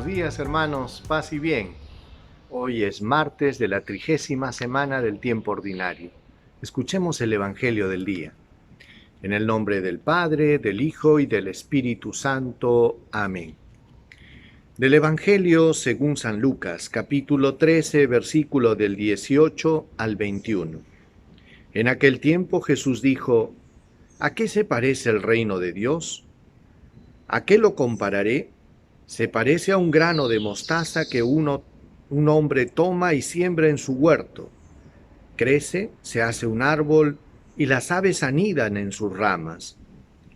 días, hermanos, paz y bien. Hoy es martes de la 30ª semana del tiempo ordinario. Escuchemos el Evangelio del día. En el nombre del Padre, del Hijo y del Espíritu Santo. Amén. Del Evangelio según San Lucas, capítulo 13, versículo del 18 al 21. En aquel tiempo Jesús dijo: ¿A qué se parece el reino de Dios? ¿A qué lo compararé? Se parece a un grano de mostaza que un hombre toma y siembra en su huerto. Crece, se hace un árbol y las aves anidan en sus ramas.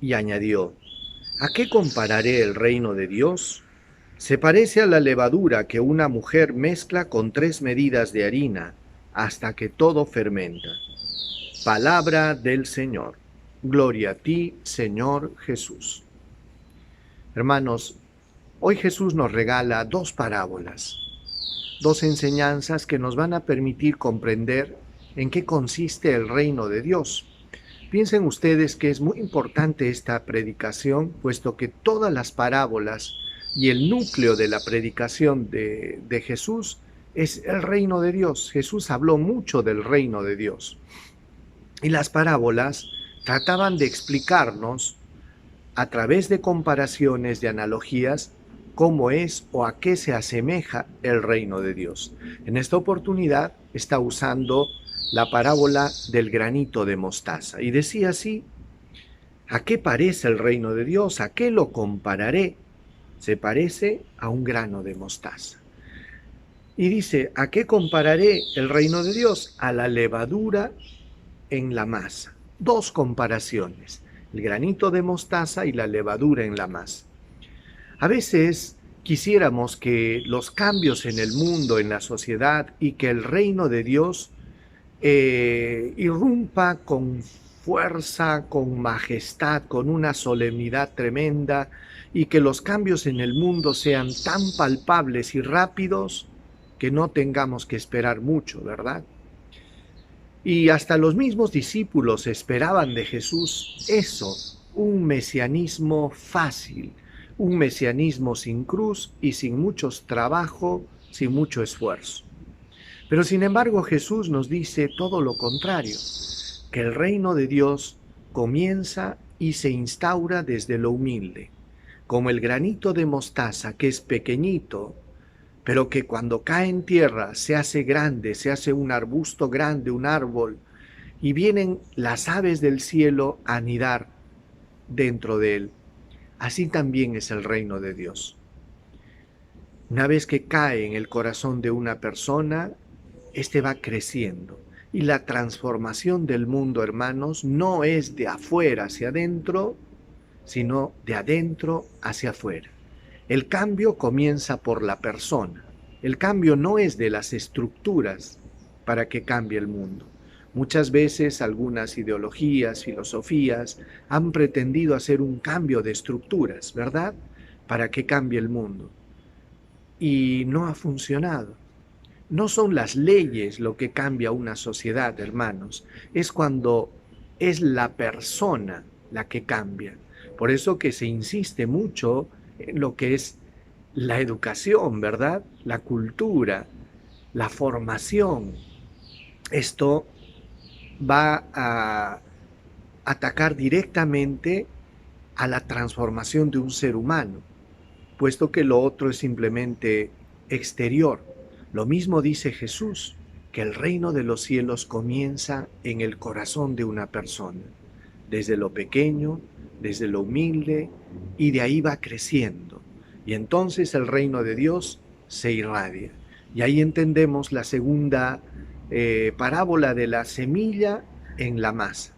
Y añadió: ¿A qué compararé el reino de Dios? Se parece a la levadura que una mujer mezcla con 3 medidas de harina hasta que todo fermenta. Palabra del Señor. Gloria a ti, Señor Jesús. Hermanos, hoy Jesús nos regala 2 parábolas, 2 enseñanzas que nos van a permitir comprender en qué consiste el reino de Dios. Piensen ustedes que es muy importante esta predicación, puesto que todas las parábolas y el núcleo de la predicación de Jesús es el reino de Dios. Jesús habló mucho del reino de Dios. Y las parábolas trataban de explicarnos, a través de comparaciones, de analogías, cómo es o a qué se asemeja el reino de Dios. En esta oportunidad está usando la parábola del granito de mostaza y decía así: ¿a qué parece el reino de Dios? ¿A qué lo compararé? Se parece a un grano de mostaza. Y dice: ¿a qué compararé el reino de Dios? A la levadura en la masa. 2 comparaciones: el granito de mostaza y la levadura en la masa. A veces quisiéramos que los cambios en el mundo, en la sociedad, y que el reino de Dios irrumpa con fuerza, con majestad, con una solemnidad tremenda, y que los cambios en el mundo sean tan palpables y rápidos que no tengamos que esperar mucho, ¿verdad? Y hasta los mismos discípulos esperaban de Jesús eso, un mesianismo fácil, un mesianismo sin cruz y sin mucho trabajo, sin mucho esfuerzo. Pero sin embargo Jesús nos dice todo lo contrario, que el reino de Dios comienza y se instaura desde lo humilde, como el granito de mostaza, que es pequeñito, pero que cuando cae en tierra se hace grande, se hace un arbusto grande, un árbol, y vienen las aves del cielo a anidar dentro de él. Así también es el reino de Dios. Una vez que cae en el corazón de una persona, éste va creciendo. Y la transformación del mundo, hermanos, no es de afuera hacia adentro, sino de adentro hacia afuera. El cambio comienza por la persona. El cambio no es de las estructuras para que cambie el mundo. Muchas veces algunas ideologías, filosofías han pretendido hacer un cambio de estructuras, ¿verdad? Para que cambie el mundo. Y no ha funcionado. No son las leyes lo que cambia una sociedad, hermanos. Es cuando es la persona la que cambia. Por eso que se insiste mucho en lo que es la educación, ¿verdad? La cultura, la formación. Esto va a atacar directamente a la transformación de un ser humano, puesto que lo otro es simplemente exterior. Lo mismo dice Jesús, que el reino de los cielos comienza en el corazón de una persona, desde lo pequeño, desde lo humilde, y de ahí va creciendo. Y entonces el reino de Dios se irradia. Y ahí entendemos la segunda parábola de la semilla en la masa.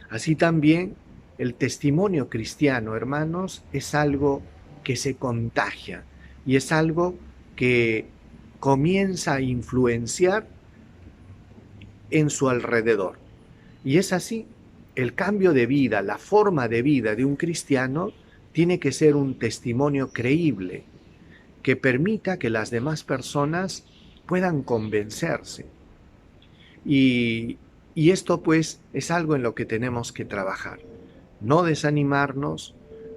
Así también el testimonio cristiano, hermanos, es algo que se contagia y es algo que comienza a influenciar en su alrededor. Y es así, el cambio de vida, la forma de vida de un cristiano tiene que ser un testimonio creíble que permita que las demás personas puedan convencerse. Y esto pues es algo en lo que tenemos que trabajar. No desanimarnos,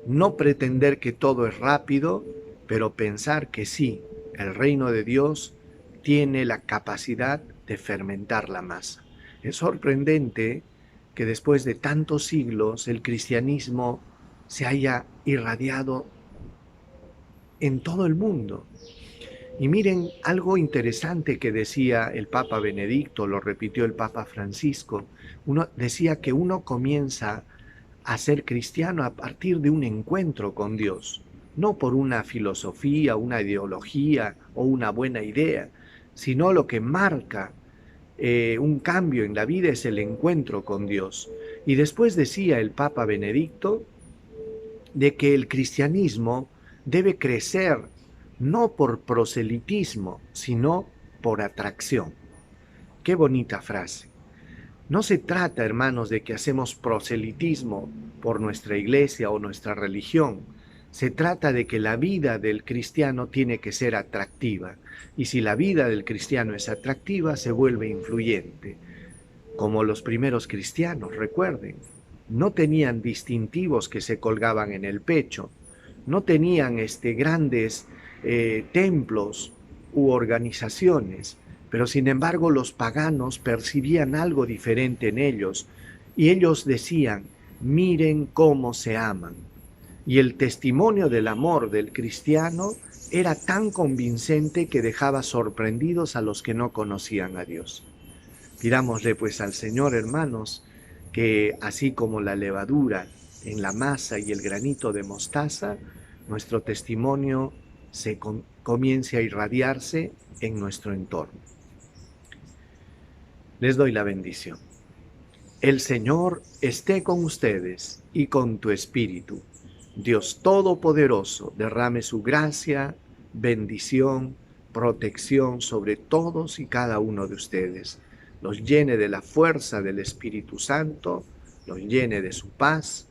no pretender que todo es rápido, pero pensar que sí, el reino de Dios tiene la capacidad de fermentar la masa. Es sorprendente que después de tantos siglos el cristianismo se haya irradiado en todo el mundo. Y miren algo interesante que decía el Papa Benedicto, lo repitió el Papa Francisco. Decía que uno comienza a ser cristiano a partir de un encuentro con Dios, no por una filosofía, una ideología o una buena idea, sino lo que marca un cambio en la vida es el encuentro con Dios. Y después decía el Papa Benedicto de que el cristianismo debe crecer no por proselitismo, sino por atracción. Qué bonita frase. No se trata, hermanos, de que hacemos proselitismo por nuestra iglesia o nuestra religión. Se trata de que la vida del cristiano tiene que ser atractiva. Y si la vida del cristiano es atractiva, se vuelve influyente. Como los primeros cristianos, recuerden, no tenían distintivos que se colgaban en el pecho, no tenían grandes templos u organizaciones, pero sin embargo los paganos percibían algo diferente en ellos y ellos decían, miren cómo se aman. Y el testimonio del amor del cristiano era tan convincente que dejaba sorprendidos a los que no conocían a Dios. Pidámosle pues al Señor, hermanos, que así como la levadura en la masa y el granito de mostaza, nuestro testimonio comience a irradiarse en nuestro entorno. Les doy la bendición. El Señor esté con ustedes y con tu espíritu. Dios Todopoderoso derrame su gracia, bendición, protección sobre todos y cada uno de ustedes. Los llene de la fuerza del Espíritu Santo, los llene de su paz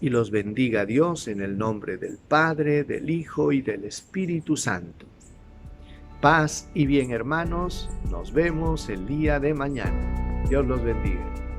y los bendiga Dios en el nombre del Padre, del Hijo y del Espíritu Santo. Paz y bien, hermanos, nos vemos el día de mañana. Dios los bendiga.